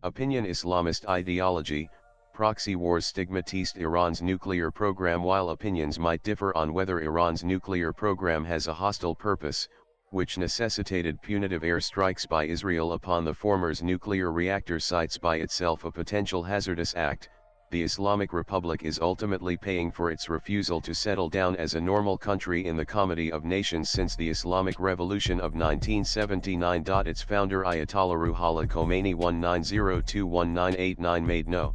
Opinion: Islamist ideology, proxy wars stigmatized Iran's nuclear program. While opinions might differ on whether Iran's nuclear program has a hostile purpose, which necessitated punitive airstrikes by Israel upon the former's nuclear reactor sites by itself a potential hazardous act, the Islamic Republic is ultimately paying for its refusal to settle down as a normal country in the comedy of nations since the Islamic Revolution of 1979. Its founder Ayatollah Ruhollah Khomeini 1902-1989 made no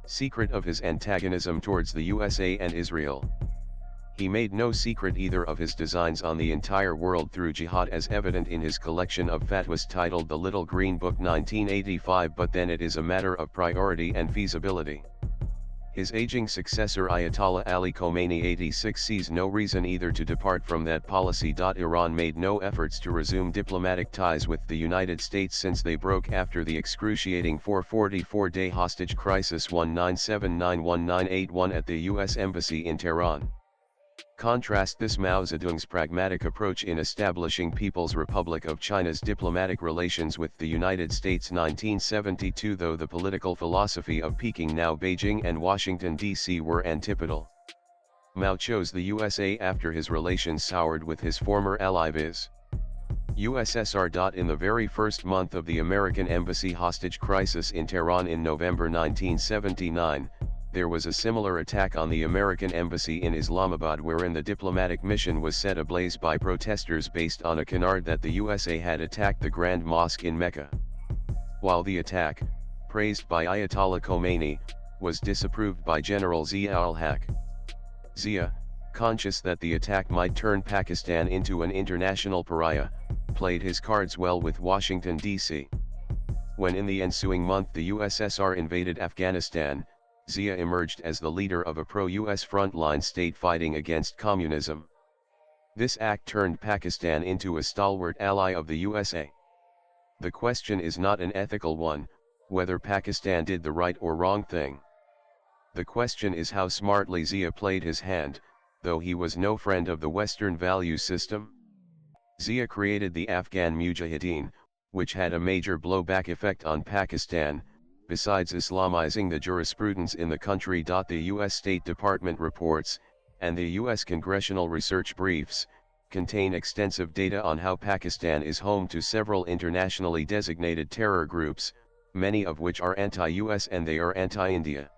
secret of his antagonism towards the USA and Israel. He made no secret either of his designs on the entire world through jihad, as evident in his collection of fatwas titled The Little Green Book 1985. But then it is a matter of priority and feasibility. His aging successor Ayatollah Ali Khomeini 86 sees no reason either to depart from that policy. Iran made no efforts to resume diplomatic ties with the United States since they broke after the excruciating 444-day hostage crisis 1979-1981 at the U.S. Embassy in Tehran. Contrast this Mao Zedong's pragmatic approach in establishing People's Republic of China's diplomatic relations with the United States 1972. Though the political philosophy of Peking, now Beijing, and Washington, D.C. were antipodal, Mao chose the USA after his relations soured with his former ally viz. USSR. In the very first month of the American embassy hostage crisis in Tehran in November 1979, there was a similar attack on the American embassy in Islamabad, wherein the diplomatic mission was set ablaze by protesters based on a canard that the USA had attacked the Grand Mosque in Mecca. While the attack, praised by Ayatollah Khomeini, was disapproved by General Zia ul-Haq. Zia, conscious that the attack might turn Pakistan into an international pariah, played his cards well with Washington, D.C. When in the ensuing month the USSR invaded Afghanistan, Zia emerged as the leader of a pro-US frontline state fighting against communism. This act turned Pakistan into a stalwart ally of the USA. The question is not an ethical one, whether Pakistan did the right or wrong thing. The question is how smartly Zia played his hand, though he was no friend of the Western value system. Zia created the Afghan Mujahideen, which had a major blowback effect on Pakistan, besides Islamizing the jurisprudence in the country. The U.S. State Department reports, and the U.S. Congressional Research Briefs, contain extensive data on how Pakistan is home to several internationally designated terror groups, many of which are anti-US and they are anti-India.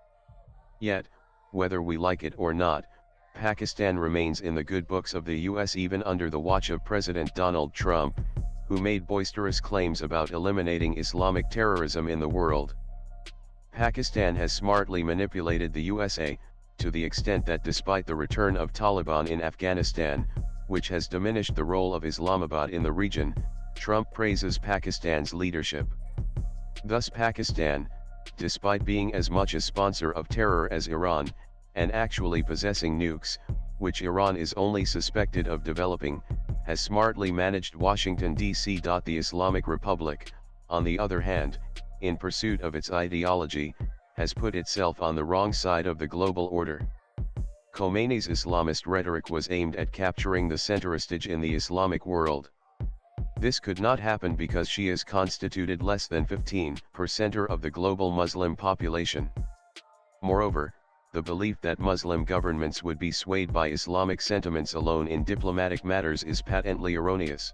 Yet, whether we like it or not, Pakistan remains in the good books of the US even under the watch of President Donald Trump, who made boisterous claims about eliminating Islamic terrorism in the world. Pakistan has smartly manipulated the USA, to the extent that despite the return of Taliban in Afghanistan, which has diminished the role of Islamabad in the region, Trump praises Pakistan's leadership. Thus Pakistan, despite being as much a sponsor of terror as Iran, and actually possessing nukes, which Iran is only suspected of developing, has smartly managed Washington, D.C. The Islamic Republic, on the other hand, in pursuit of its ideology, has put itself on the wrong side of the global order. Khomeini's Islamist rhetoric was aimed at capturing the centristage in the Islamic world. This could not happen because Shias constituted less than 15% of the global Muslim population. Moreover, the belief that Muslim governments would be swayed by Islamic sentiments alone in diplomatic matters is patently erroneous.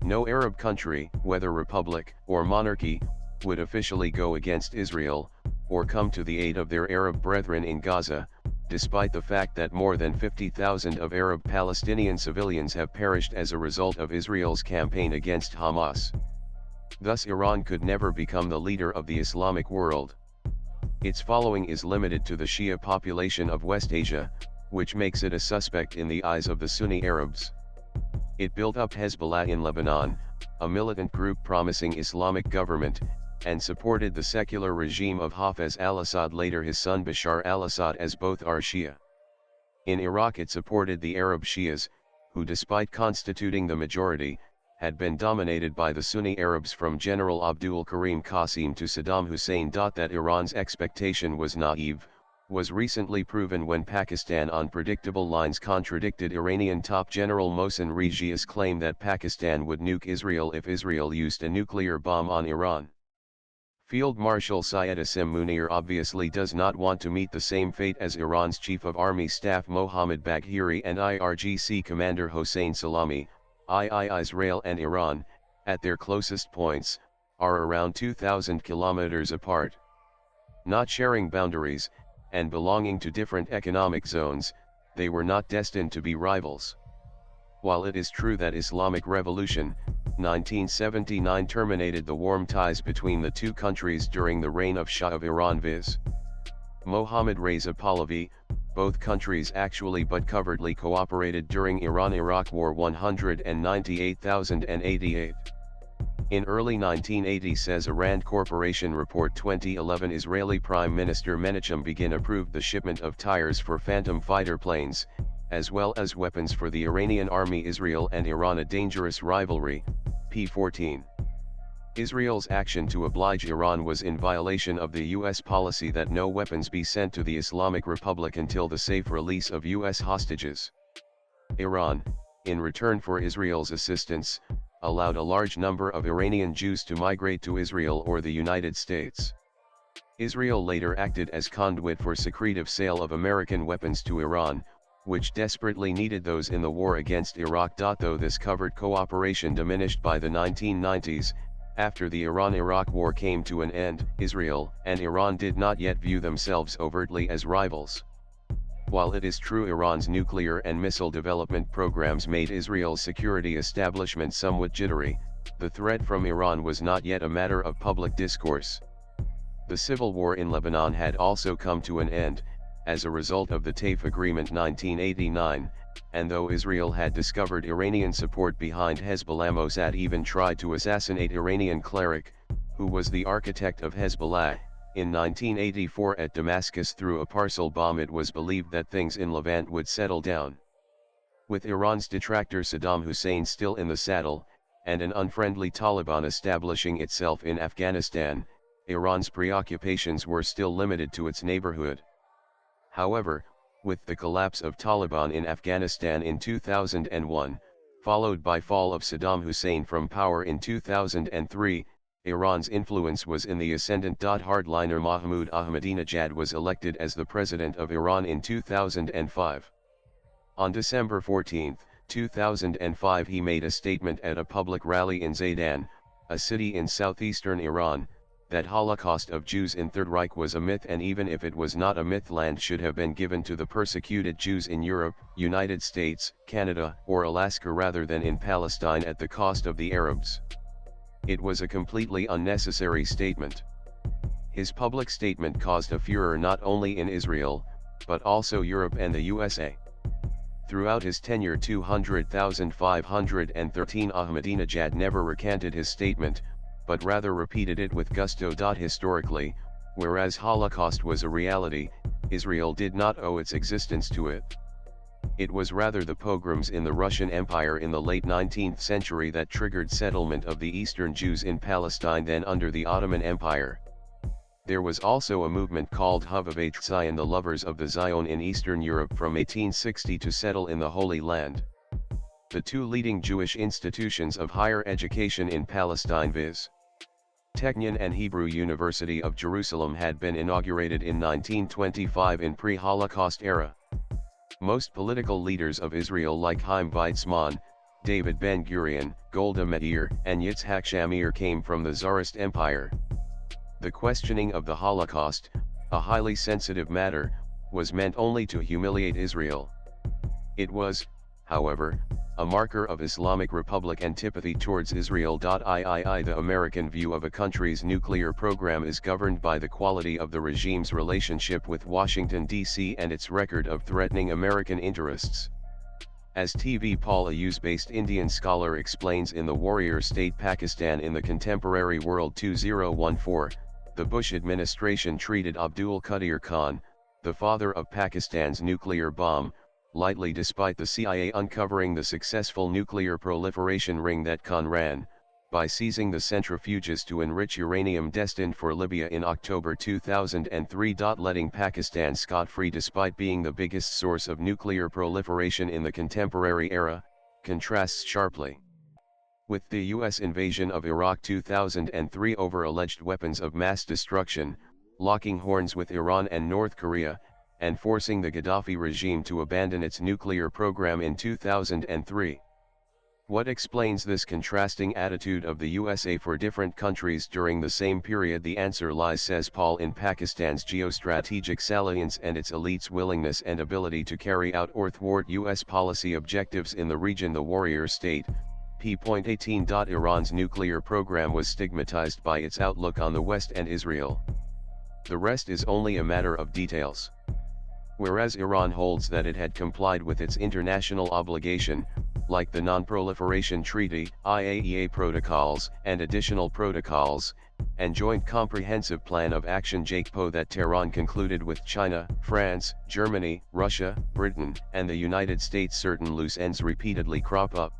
No Arab country, whether republic or monarchy, would officially go against Israel, or come to the aid of their Arab brethren in Gaza, despite the fact that more than 50,000 of Arab Palestinian civilians have perished as a result of Israel's campaign against Hamas. Thus Iran could never become the leader of the Islamic world. Its following is limited to the Shia population of West Asia, which makes it a suspect in the eyes of the Sunni Arabs. It built up Hezbollah in Lebanon, a militant group promising Islamic government, and supported the secular regime of Hafez al-Assad, later his son Bashar al-Assad, as both are Shia. In Iraq it supported the Arab Shias, who despite constituting the majority, had been dominated by the Sunni Arabs from General Abdul Karim Qasim to Saddam Hussein. That Iran's expectation was naive, was recently proven when Pakistan on predictable lines contradicted Iranian top General Mohsen Regia's claim that Pakistan would nuke Israel if Israel used a nuclear bomb on Iran. Field Marshal Syed Asim Munir obviously does not want to meet the same fate as Iran's Chief of Army Staff Mohammad Bagheri and IRGC Commander Hossein Salami. Israel and Iran, at their closest points, are around 2,000 kilometers apart. Not sharing boundaries, and belonging to different economic zones, they were not destined to be rivals. While it is true that Islamic Revolution, 1979 terminated the warm ties between the two countries during the reign of Shah of Iran viz. Mohammad Reza Pahlavi, both countries actually but covertly cooperated during Iran-Iraq War 198,088. In early 1980 says a Rand Corporation report 2011 Israeli Prime Minister Menachem Begin approved the shipment of tires for Phantom fighter planes, as well as weapons for the Iranian army. Israel and Iran a dangerous rivalry, p14. Israel's action to oblige Iran was in violation of the U.S. policy that no weapons be sent to the Islamic Republic until the safe release of U.S. hostages. Iran, in return for Israel's assistance, allowed a large number of Iranian Jews to migrate to Israel or the United States. Israel later acted as conduit for secretive sale of American weapons to Iran, which desperately needed those in the war against Iraq. Though this covert cooperation diminished by the 1990s, after the Iran-Iraq War came to an end, Israel and Iran did not yet view themselves overtly as rivals. While it is true Iran's nuclear and missile development programs made Israel's security establishment somewhat jittery, the threat from Iran was not yet a matter of public discourse. The civil war in Lebanon had also come to an end, as a result of the Taif Agreement 1989, and though Israel had discovered Iranian support behind Hezbollah, Mossad even tried to assassinate Iranian cleric, who was the architect of Hezbollah, in 1984 at Damascus through a parcel bomb. It was believed that things in Levant would settle down. With Iran's detractor Saddam Hussein still in the saddle, and an unfriendly Taliban establishing itself in Afghanistan, Iran's preoccupations were still limited to its neighborhood. However, with the collapse of Taliban in Afghanistan in 2001, followed by fall of Saddam Hussein from power in 2003, Iran's influence was in the ascendant. Hardliner Mahmoud Ahmadinejad was elected as the president of Iran in 2005. On December 14, 2005 he made a statement at a public rally in Zaydan, a city in southeastern Iran, that Holocaust of Jews in Third Reich was a myth, and even if it was not a myth, land should have been given to the persecuted Jews in Europe, United States, Canada, or Alaska rather than in Palestine at the cost of the Arabs. It was a completely unnecessary statement. His public statement caused a furor not only in Israel, but also Europe and the USA. Throughout his tenure 200,513 Ahmadinejad never recanted his statement, but rather repeated it with gusto. Historically, whereas Holocaust was a reality, Israel did not owe its existence to it. It was rather the pogroms in the Russian Empire in the late 19th century that triggered settlement of the Eastern Jews in Palestine then under the Ottoman Empire. There was also a movement called Hovevei Zion, the lovers of the Zion in Eastern Europe from 1860 to settle in the Holy Land. The two leading Jewish institutions of higher education in Palestine viz. Technion and Hebrew University of Jerusalem had been inaugurated in 1925 in pre-Holocaust era. Most political leaders of Israel like Chaim Weizmann, David Ben-Gurion, Golda Meir, and Yitzhak Shamir came from the Tsarist Empire. The questioning of the Holocaust, a highly sensitive matter, was meant only to humiliate Israel. It was, however, a marker of Islamic Republic antipathy towards Israel. The American view of a country's nuclear program is governed by the quality of the regime's relationship with Washington, D.C. and its record of threatening American interests. As T.V. Paul, a US-based Indian scholar, explains in The Warrior State Pakistan in the Contemporary World 2014, the Bush administration treated Abdul Qadir Khan, the father of Pakistan's nuclear bomb, lightly despite the CIA uncovering the successful nuclear proliferation ring that Khan ran, by seizing the centrifuges to enrich uranium destined for Libya in October 2003. Letting Pakistan scot-free despite being the biggest source of nuclear proliferation in the contemporary era, contrasts sharply. With the U.S. invasion of Iraq 2003 over alleged weapons of mass destruction, locking horns with Iran and North Korea, and forcing the Gaddafi regime to abandon its nuclear program in 2003. What explains this contrasting attitude of the USA for different countries during the same period? The answer lies, says Paul, in Pakistan's geostrategic salience and its elite's willingness and ability to carry out or thwart U.S. policy objectives in the region. The warrior state, p.18. Iran's nuclear program was stigmatized by its outlook on the West and Israel. The rest is only a matter of details. Whereas Iran holds that it had complied with its international obligation, like the Non-Proliferation Treaty, IAEA protocols, and additional protocols, and Joint Comprehensive Plan of Action (JCPO) that Tehran concluded with China, France, Germany, Russia, Britain, and the United States, certain loose ends repeatedly crop up.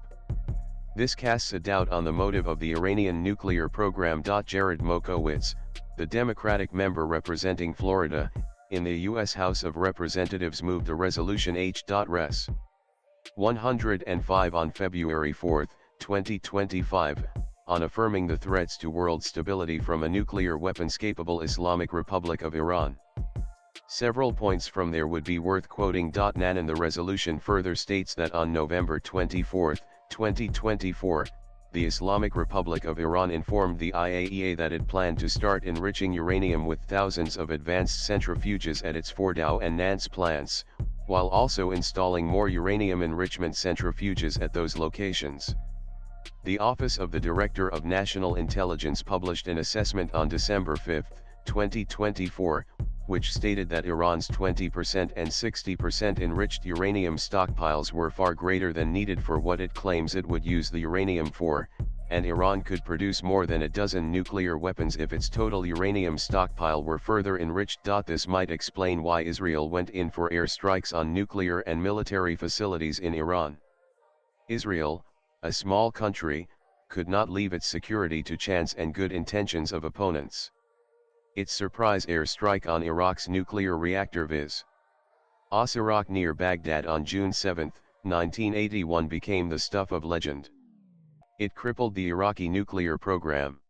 This casts a doubt on the motive of the Iranian nuclear program. Jared Moskowitz, the Democratic member representing Florida, in the U.S. House of Representatives, moved a resolution H.Res. 105 on February 4, 2025, on affirming the threats to world stability from a nuclear weapons-capable Islamic Republic of Iran. Several points from there would be worth quoting. Nan, the resolution further states that on November 24, 2024, the Islamic Republic of Iran informed the IAEA that it planned to start enriching uranium with thousands of advanced centrifuges at its Fordow and Nance plants, while also installing more uranium enrichment centrifuges at those locations. The Office of the Director of National Intelligence published an assessment on December 5, 2024, which stated that Iran's 20% and 60% enriched uranium stockpiles were far greater than needed for what it claims it would use the uranium for, and Iran could produce more than a dozen nuclear weapons if its total uranium stockpile were further enriched. This might explain why Israel went in for airstrikes on nuclear and military facilities in Iran. Israel, a small country, could not leave its security to chance and good intentions of opponents. Its surprise airstrike on Iraq's nuclear reactor Viz. Asiraq near Baghdad on June 7, 1981 became the stuff of legend. It crippled the Iraqi nuclear program.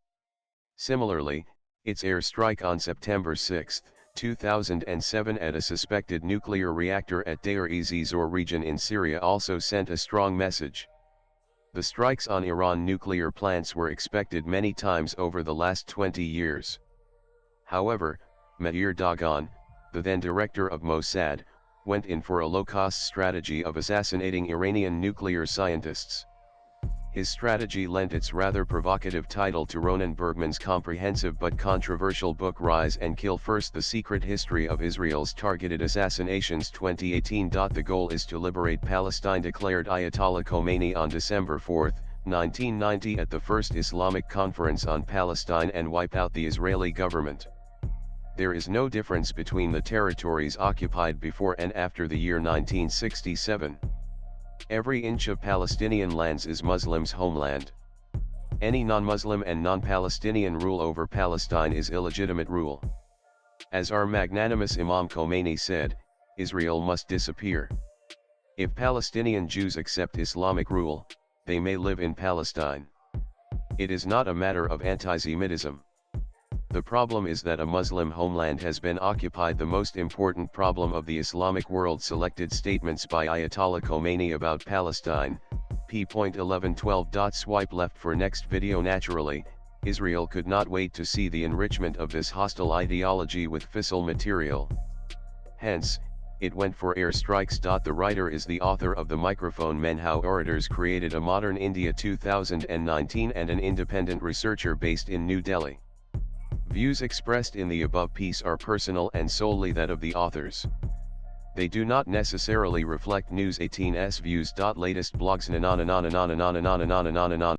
Similarly, its airstrike on September 6, 2007 at a suspected nuclear reactor at Deir-ez-Zor region in Syria also sent a strong message. The strikes on Iran nuclear plants were expected many times over the last 20 years. However, Meir Dagan, the then director of Mossad, went in for a low-cost strategy of assassinating Iranian nuclear scientists. His strategy lent its rather provocative title to Ronan Bergman's comprehensive but controversial book Rise and Kill First: The Secret History of Israel's Targeted Assassinations 2018. The goal is to liberate Palestine, declared Ayatollah Khomeini on December 4, 1990 at the First Islamic Conference on Palestine, and wipe out the Israeli government. There is no difference between the territories occupied before and after the year 1967. Every inch of Palestinian lands is Muslims' homeland. Any non-Muslim and non-Palestinian rule over Palestine is illegitimate rule. As our magnanimous Imam Khomeini said, Israel must disappear. If Palestinian Jews accept Islamic rule, they may live in Palestine. It is not a matter of anti-Semitism. The problem is that a Muslim homeland has been occupied. The most important problem of the Islamic world. Selected statements by Ayatollah Khomeini about Palestine, p.1112. Swipe left for next video. Naturally, Israel could not wait to see the enrichment of this hostile ideology with fissile material. Hence, it went for airstrikes. The writer is the author of The Microphone Men: How Orators Created a Modern India 2019 and an independent researcher based in New Delhi. Views expressed in the above piece are personal and solely that of the authors. They do not necessarily reflect News 18's views. Latest blogs.